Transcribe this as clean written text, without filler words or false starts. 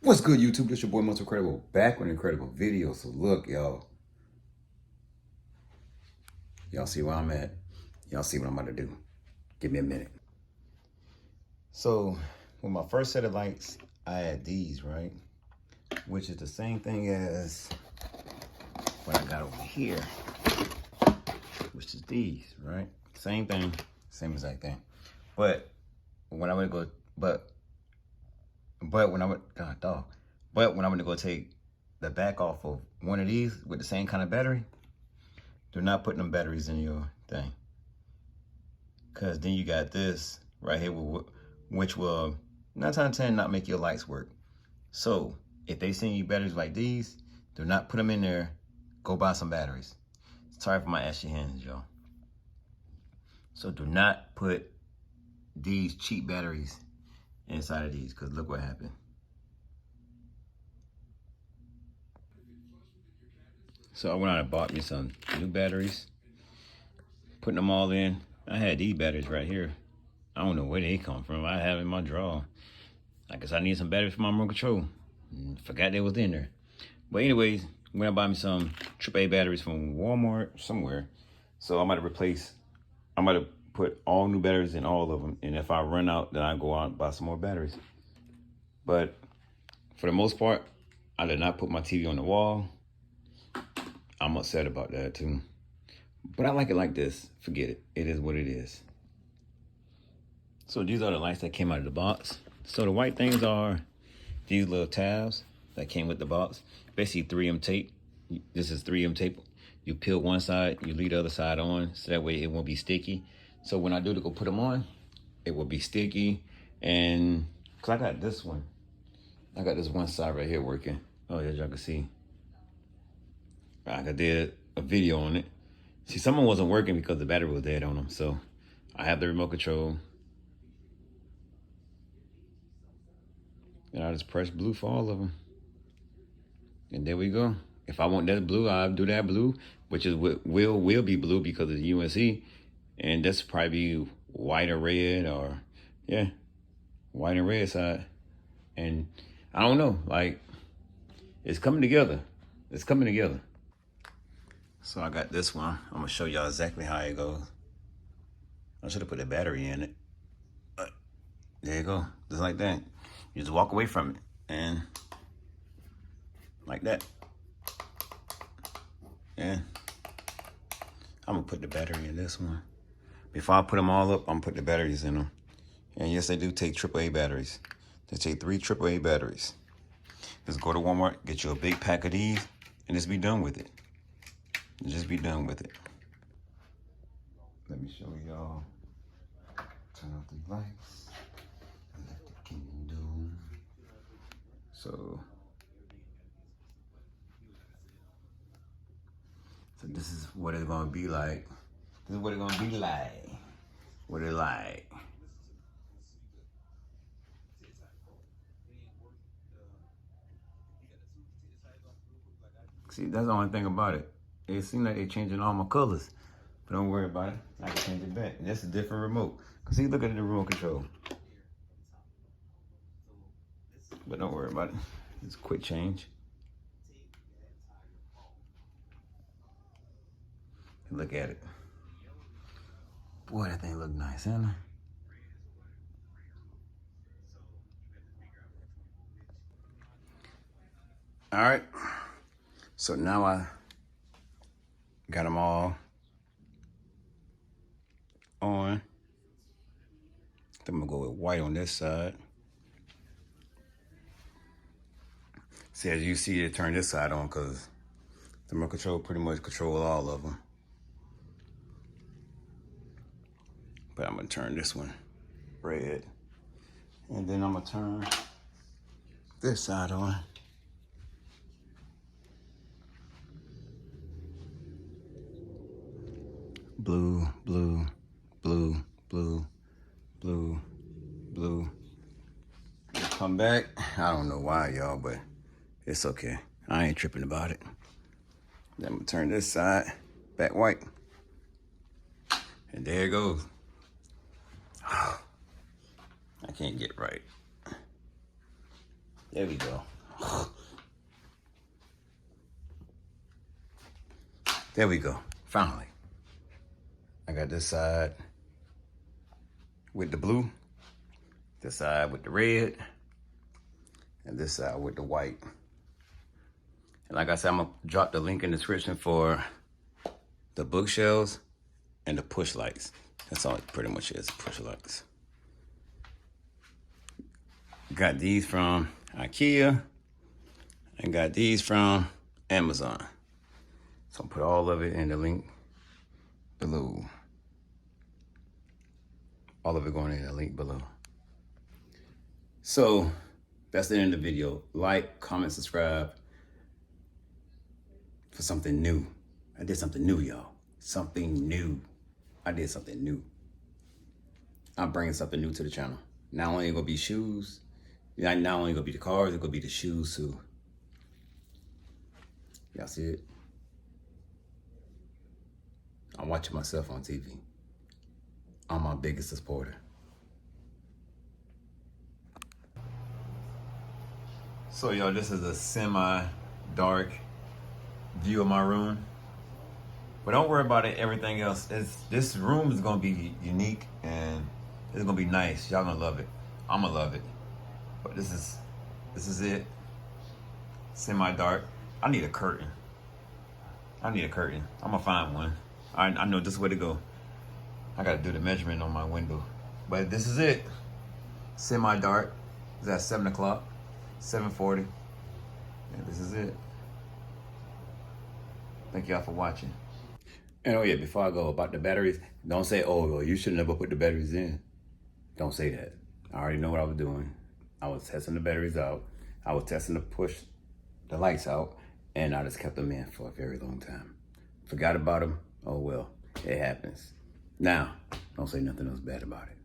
What's good, YouTube? It's your boy Most Incredible, back with an incredible video. So look, y'all see where I'm at. Y'all see what I'm about to do. Give me a minute. So with my first set of lights, I had these, right? Which is the same thing as what I got over here, which is these, right? Same thing, same exact thing. But when I went to go, but when I went, God dog. But when I'm gonna go take the back off of one of these with the same kind of battery, do not put them batteries in your thing. Cause then you got this right here, which will 9 times out of 10 not make your lights work. So if they send you batteries like these, do not put them in there. Go buy some batteries. Sorry for my ashy hands, y'all. So do not put these cheap batteries inside of these, because look what happened. So I went out and bought me some new batteries, putting them all in. I had these batteries right here. I don't know where they come from. I have in my drawer. I guess I need some batteries for my remote control. Forgot they was in there. But anyways, I'm gonna buy me some AAA batteries from Walmart somewhere. So I'm gonna put all new batteries in all of them. And if I run out, then I go out and buy some more batteries. But for the most part, I did not put my TV on the wall. I'm upset about that too. But I like it like this. Forget it. It is what it is. So these are the lights that came out of the box. So the white things are these little tabs that came with the box. Basically 3M tape. This is 3M tape. You peel one side, you leave the other side on, so that way it won't be sticky. So when I do to go put them on, it will be sticky. And cause I got this one. I got this one side right here working. Oh, as y'all can see. I did a video on it. See, someone wasn't working because the battery was dead on them. So I have the remote control. And I just press blue for all of them. And there we go. If I want that blue, I'll do that blue, which is will be blue because it's UNC. And that's probably white or red, or yeah, white and red side. And I don't know, like, it's coming together. It's coming together. So I got this one. I'm gonna show y'all exactly how it goes. I should have put a battery in it. But there you go, just like that. You just walk away from it, and like that. And I'm gonna put the battery in this one. Before I put them all up, I'm gonna put the batteries in them. And yes, they do take AAA batteries. They take 3 AAA batteries. Just go to Walmart, get you a big pack of these, and just be done with it. Just be done with it. Let me show y'all. Turn off the lights. Let the king do. So this is what it's gonna be like. This is what it's gonna be like. What it like. See, that's the only thing about it. It seems like they're changing all my colors. But don't worry about it. I can change it back. And that's a different remote. Cause see, look at the remote control. But don't worry about it. It's a quick change. Look at it. Boy, that thing look nice, huh? All right. So now I got them all on. I'm gonna go with white on this side. See, as you see, it turn this side on because the remote control pretty much control all of them. But I'm gonna turn this one red. And then I'm gonna turn this side on. Blue, blue, blue, blue, blue, blue. Come back. I don't know why, y'all, but it's okay. I ain't tripping about it. Then I'm gonna turn this side back white. And there it goes. I can't get right. There we go. There we go. Finally. I got this side with the blue, this side with the red, and this side with the white. And like I said, I'm gonna drop the link in the description for the bookshelves and the push lights. That's all it pretty much is, push lights. Got these from IKEA and got these from Amazon. So I'll put all of it in the link below. All of it going in the link below. So that's the end of the video. Like, comment, subscribe for something new. I did something new, y'all. Something new. I did something new. I'm bringing something new to the channel. Not only gonna be shoes, not only gonna be the cars, it's gonna be the shoes too. Y'all see it? I'm watching myself on TV. I'm my biggest supporter. So y'all, this is a semi-dark view of my room. But don't worry about it, everything else. This room is gonna be unique and it's gonna be nice. Y'all gonna love it. I'm gonna love it. But this is it. Semi-dark. I need a curtain. I'm gonna find one. I know this is where to go. I gotta do the measurement on my window. But this is it. Semi-dark. It's at 7 o'clock, 7:40. And this is it. Thank y'all for watching. And oh yeah, before I go about the batteries, don't say, oh, well, you should never put the batteries in. Don't say that. I already know what I was doing. I was testing the batteries out. I was testing to push the lights out, and I just kept them in for a very long time. Forgot about them. Oh well, it happens. Now, don't say nothing else bad about it.